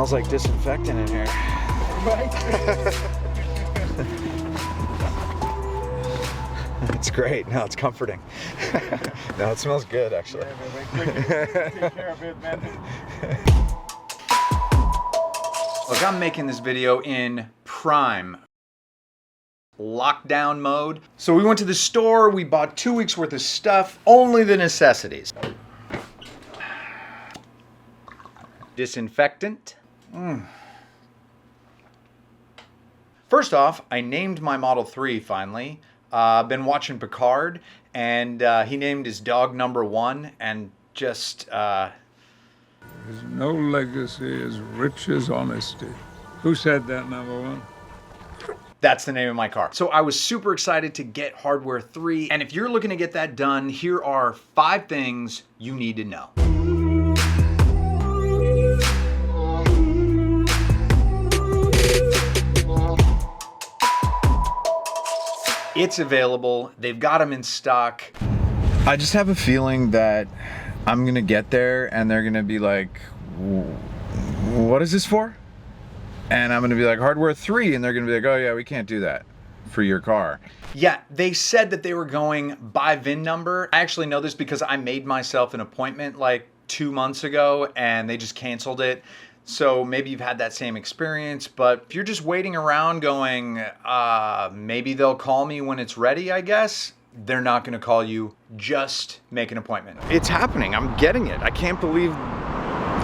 Smells like disinfectant in here. Right? It's great. No, it's comforting. No, it smells good, actually. Yeah, man, take care of it, man. Look, I'm making this video in prime lockdown mode. So we went to the store, we bought 2 weeks worth of stuff, only the necessities. Disinfectant. First off, I named my Model 3 finally. I've been watching Picard, and he named his dog Number 1, and just, There's no legacy as rich as honesty. Who said that, Number 1? that's the name of my car. So I was super excited to get Hardware 3, and if you're looking to get that done, here are 5 things you need to know. It's available. They've got them in stock. I just have a feeling that I'm gonna get there and they're gonna be like, what is this for? And I'm gonna be like, Hardware 3, and they're gonna be like, oh yeah, we can't do that for your car. Yeah, they said that they were going by VIN number. I actually know this because I made myself an appointment like 2 months ago and they just canceled it. So maybe you've had that same experience, but if you're just waiting around going, maybe they'll call me when it's ready, I guess, they're not gonna call you. Just make an appointment. It's happening, I'm getting it. I can't believe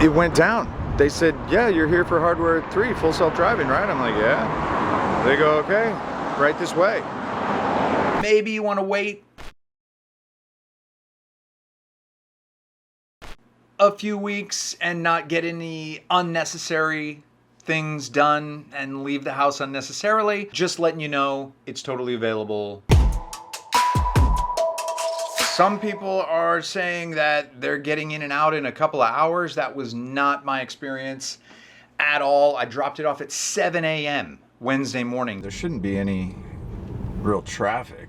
it went down. They said, yeah, you're here for Hardware 3, full self-driving, right? I'm like, yeah. They go, okay, right this way. Maybe you wanna wait a few weeks and not get any unnecessary things done and leave the house unnecessarily. Just letting you know, it's totally available. Some people are saying that they're getting in and out in a couple of hours. That was not my experience at all. I dropped it off at 7 a.m. Wednesday morning. There shouldn't be any real traffic.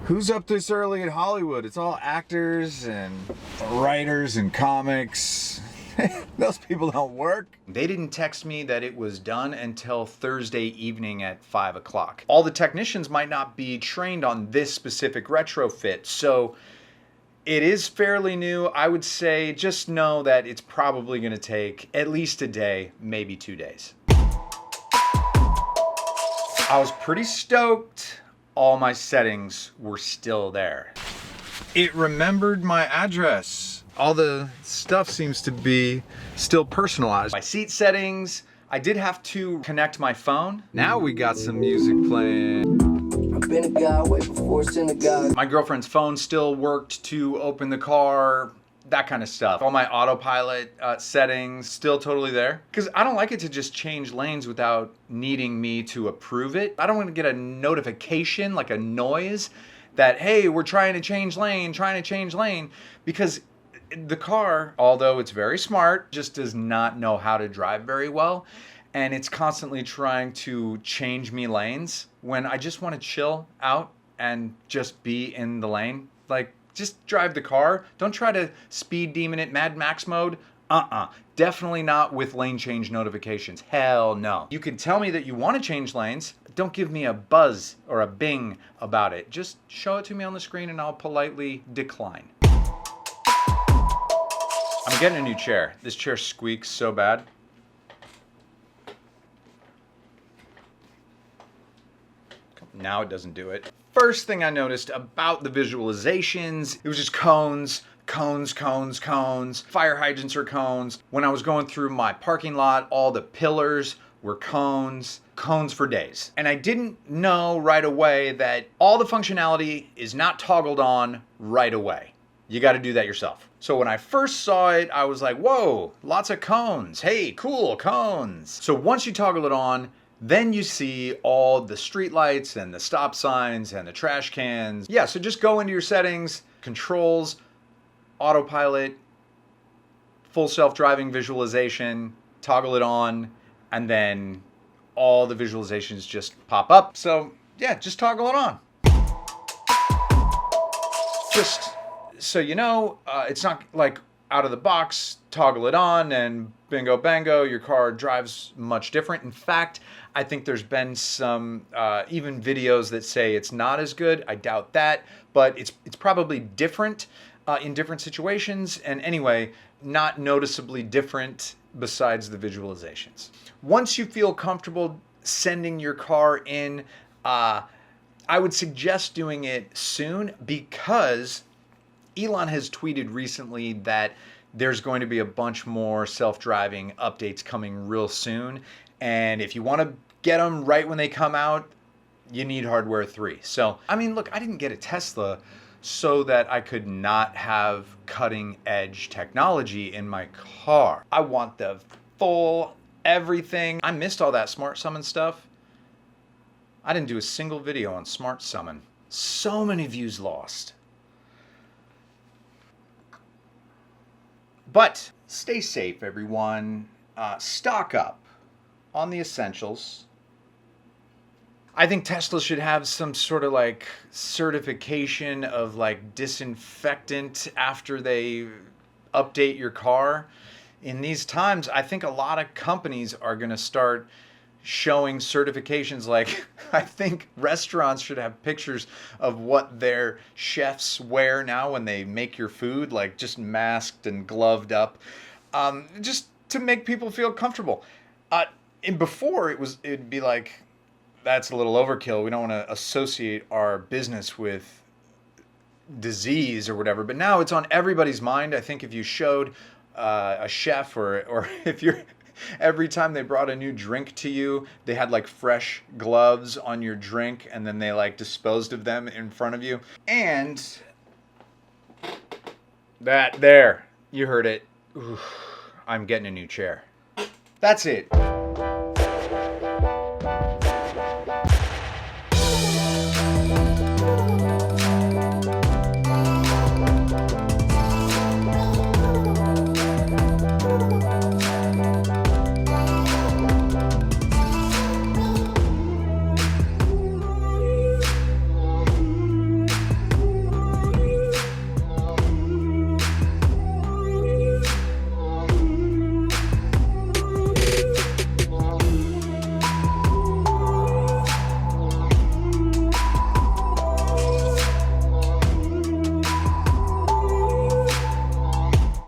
Who's up this early in Hollywood? It's all actors and writers and comics. Those people don't work. They didn't text me that it was done until Thursday evening at 5 o'clock. All the technicians might not be trained on this specific retrofit, so it is fairly new. I would say just know that it's probably gonna take at least a day, maybe 2 days. I was pretty stoked. All my settings were still there. It remembered my address. All the stuff seems to be still personalized. My seat settings, I did have to connect my phone. Now we got some music playing. I've been a guy way before synagogue. My girlfriend's phone still worked to open the car, that kind of stuff. All my autopilot settings still totally there. Because I don't like it to just change lanes without needing me to approve it. I don't want to get a notification, like a noise, that, hey, we're trying to change lane, because the car, although it's very smart, just does not know how to drive very well. And it's constantly trying to change me lanes when I just want to chill out and just be in the lane. Like, just drive the car. Don't try to speed demon it, Mad Max mode. Definitely not with lane change notifications. Hell no. You can tell me that you want to change lanes. Don't give me a buzz or a bing about it. Just show it to me on the screen and I'll politely decline. I'm getting a new chair. This chair squeaks so bad. Now it doesn't do it. First thing I noticed about the visualizations, it was just cones, cones, cones, cones. Fire hydrants are cones. When I was going through my parking lot, all the pillars were cones, cones for days. And I didn't know right away that all the functionality is not toggled on right away. You got to do that yourself. So when I first saw it, I was like, whoa, lots of cones. Hey, cool, cones. So once you toggle it on, then you see all the street lights and the stop signs and the trash cans. Yeah, so just go into your settings, controls, autopilot, full self-driving visualization, toggle it on, and then all the visualizations just pop up. So yeah, just toggle it on. Just so you know, it's not like out of the box, toggle it on, and bingo bango, your car drives much different. In fact, I think there's been some even videos that say it's not as good. I doubt that, but it's probably different in different situations, and anyway, not noticeably different besides the visualizations. Once you feel comfortable sending your car in, I would suggest doing it soon, because Elon has tweeted recently that there's going to be a bunch more self-driving updates coming real soon. And if you want to get them right when they come out, you need hardware 3. So, I mean, look, I didn't get a Tesla so that I could not have cutting edge technology in my car. I want the full everything. I missed all that smart summon stuff. I didn't do a single video on smart summon. So many views lost. But stay safe, everyone. Stock up on the essentials. I think Tesla should have some sort of like certification of like disinfectant after they update your car. In these times, I think a lot of companies are going to start showing certifications. Like, I think restaurants should have pictures of what their chefs wear now when they make your food, like just masked and gloved up, just to make people feel comfortable. And before it'd be like, that's a little overkill. We don't want to associate our business with disease or whatever. But now it's on everybody's mind. I think if you showed a chef or if you're every time they brought a new drink to you, they had like fresh gloves on your drink, and then they like disposed of them in front of you. And that there, you heard it. Oof, I'm getting a new chair. That's it.